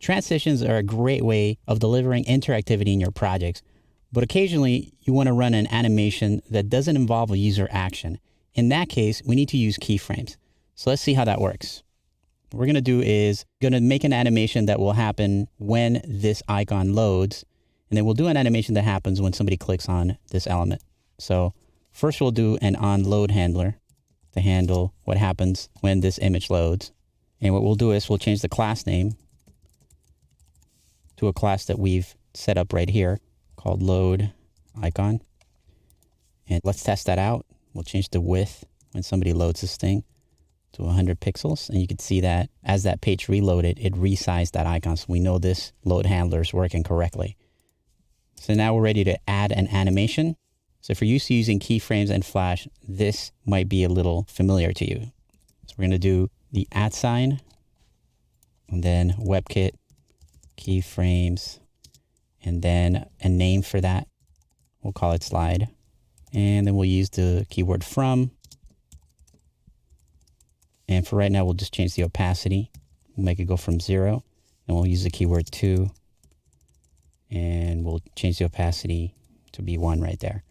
Transitions are a great way of delivering interactivity in your projects, but occasionally you want to run an animation that doesn't involve a user action. In that case, we need to use keyframes. So let's see how that works. What we're going to do is going to make an animation that will happen when this icon loads, and then we'll do an animation that happens when somebody clicks on this element. So first we'll do an onLoad handler to handle what happens when this image loads. And what we'll do is we'll change the class name to a class that we've set up right here called load icon. And let's test that out. We'll change the width when somebody loads this thing to 100 pixels. And you can see that as that page reloaded, it resized that icon. So we know this load handler is working correctly. So now we're ready to add an animation. So if you're used to using keyframes and Flash, this might be a little familiar to you. So we're going to do the @ sign and then WebKit keyframes, and then a name for that. We'll call it slide. And then we'll use the keyword from. And for right now, we'll just change the opacity. We'll make it go from 0. And we'll use the keyword to. And we'll change the opacity to be 1 right there.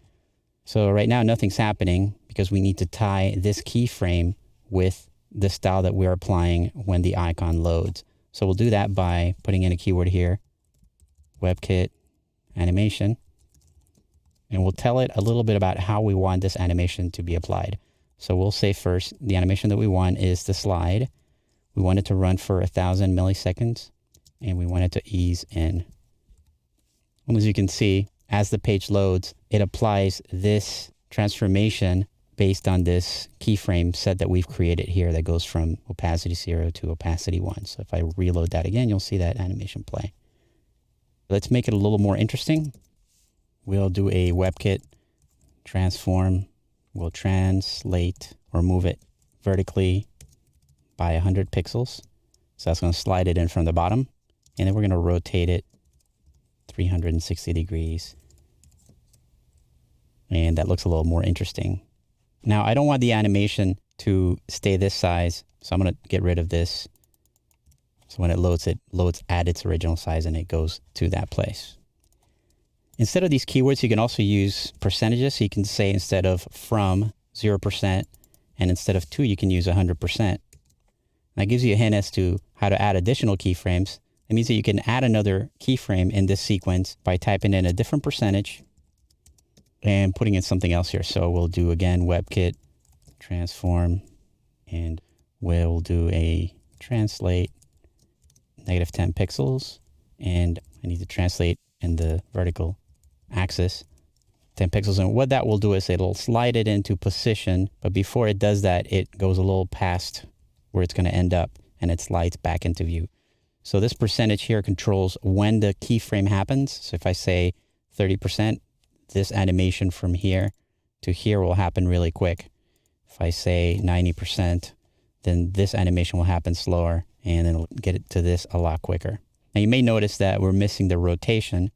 So right now, nothing's happening because we need to tie this keyframe with the style that we're applying when the icon loads. So we'll do that by putting in a keyword here, WebKit animation, and we'll tell it a little bit about how we want this animation to be applied. So we'll say first, the animation that we want is the slide. We want it to run for 1,000 milliseconds, and we want it to ease in. And as you can see, as the page loads, it applies this transformation based on this keyframe set that we've created here that goes from opacity 0 to opacity 1. So if I reload that again, you'll see that animation play. Let's make it a little more interesting. We'll do a WebKit transform. We'll translate or move it vertically by 100 pixels. So that's going to slide it in from the bottom. And then we're going to rotate it 360 degrees. And that looks a little more interesting. Now, I don't want the animation to stay this size, so I'm going to get rid of this. So when it loads at its original size and it goes to that place. Instead of these keywords, you can also use percentages. So you can say instead of from 0%, and instead of to, you can use 100%. That gives you a hint as to how to add additional keyframes. It means that you can add another keyframe in this sequence by typing in a different percentage and putting in something else here. So we'll do again WebKit transform, and we'll do a translate -10 pixels, and I need to translate in the vertical axis 10 pixels. And what that will do is it'll slide it into position, but before it does that, it goes a little past where it's going to end up and it slides back into view. So this percentage here controls when the keyframe happens. So if I say 30%, this animation from here to here will happen really quick. If I say 90%, then this animation will happen slower, and then it'll get it to this a lot quicker. Now you may notice that we're missing the rotation.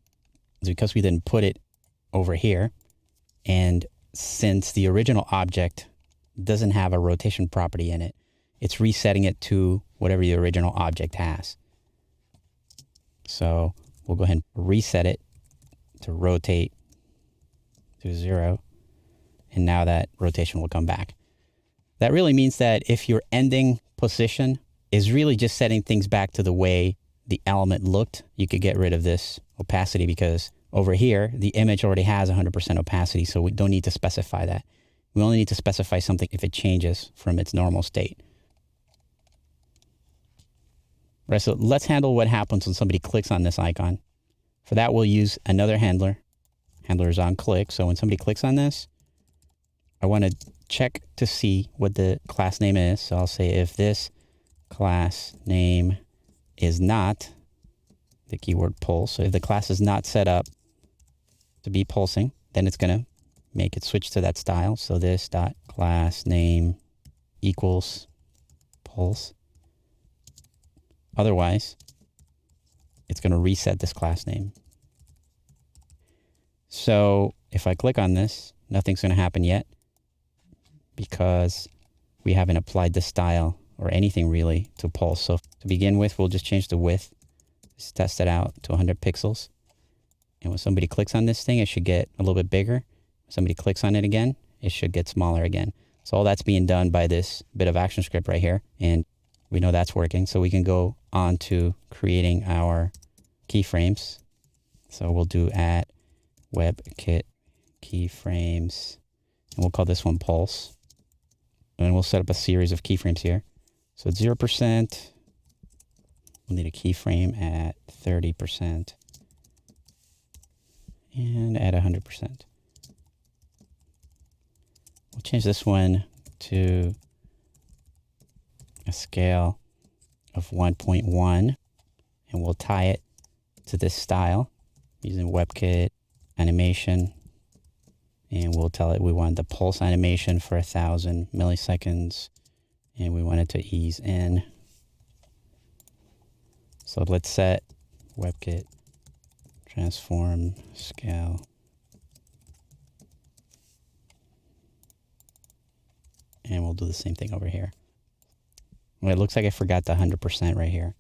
It's because we didn't put it over here. And since the original object doesn't have a rotation property in it, it's resetting it to whatever the original object has. So we'll go ahead and reset it to rotate to 0. And now that rotation will come back. That really means that if your ending position is really just setting things back to the way the element looked, you could get rid of this opacity, because over here, the image already has 100% opacity, so we don't need to specify that. We only need to specify something if it changes from its normal state. Right, so let's handle what happens when somebody clicks on this icon. For that, we'll use another handler. Handler is on click, so when somebody clicks on this, I want to check to see what the class name is. So I'll say if this class name is not the keyword pulse. So if the class is not set up to be pulsing, then it's going to make it switch to that style. So this dot class name equals pulse. Otherwise, it's going to reset this class name. So if I click on this, nothing's going to happen yet, because we haven't applied the style or anything really to pulse. So to begin with, we'll just change the width Just test it out to 100 pixels. And when somebody clicks on this thing, it should get a little bit bigger. When somebody clicks on it again, it should get smaller again. So all that's being done by this bit of ActionScript right here. And we know that's working. So we can go on to creating our keyframes. So we'll do at WebKit keyframes, and we'll call this one pulse. And we'll set up a series of keyframes here. So 0%, we'll need a keyframe at 30% and at 100%. We'll change this one to a scale of 1.1, and we'll tie it to this style using WebKit animation. And we'll tell it we want the pulse animation for 1,000 milliseconds, and we want it to ease in. So let's set WebKit transform scale. And we'll do the same thing over here. Well, it looks like I forgot the 100% right here.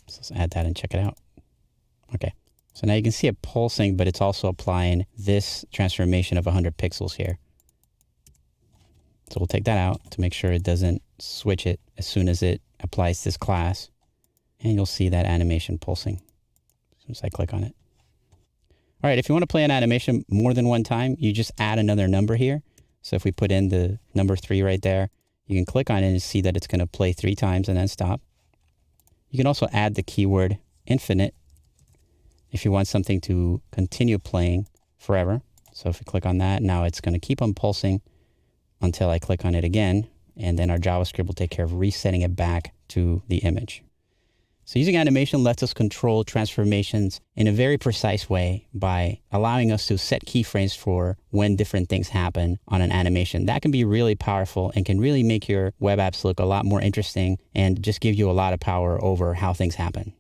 So let's add that and check it out. Okay. So now you can see it pulsing, but it's also applying this transformation of 100 pixels here. So we'll take that out to make sure it doesn't switch it as soon as it applies this class. And you'll see that animation pulsing as soon as I click on it. All right, if you want to play an animation more than one time, you just add another number here. So if we put in the number 3 right there, you can click on it and see that it's going to play 3 times and then stop. You can also add the keyword infinite if you want something to continue playing forever. So if you click on that, now it's going to keep on pulsing until I click on it again, and then our JavaScript will take care of resetting it back to the image. So using animation lets us control transformations in a very precise way by allowing us to set keyframes for when different things happen on an animation. That can be really powerful and can really make your web apps look a lot more interesting and just give you a lot of power over how things happen.